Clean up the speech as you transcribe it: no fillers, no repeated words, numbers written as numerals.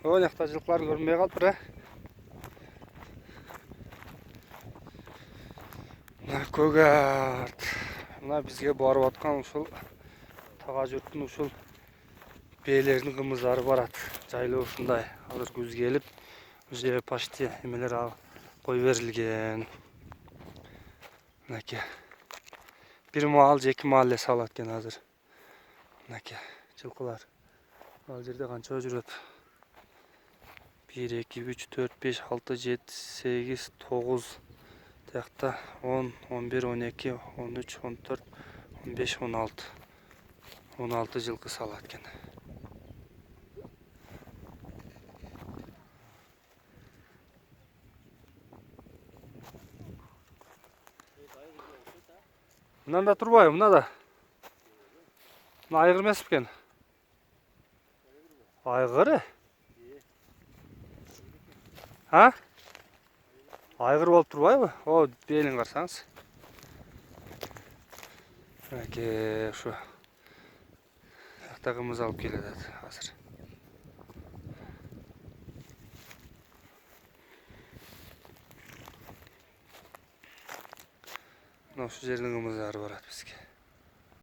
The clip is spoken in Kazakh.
О, жақта жылқылар көрінбей қалыпыр, Мына көгерт. Мына бізге барып атқан ушул таға жұрттың ушул бээлердің қымыздары барат. Жайлы ушундай. Азыр күз келіп, уже почти эмелер кой берилген. Мынакей. Бир маал, эки маал эле салат экен азыр. Мынакей, жылкылар. Ал жерде канча жүрөт? 1, 2, 3, 4, 5, 6, 7, 8, 9, тиякта 10, 11, 12, 13, 14, 15, 16. 16 жылкы салат экен. Мынанда турбайбы, мынада? Мына айгыр эмес бекен? Айгыр? А? Айгыр болуп турбайбы? О, белин карасаңыз. Мынакей, ушу. Жакта кымыз алып келет азыр. Мына ушу жердин кымыздары барат бизге.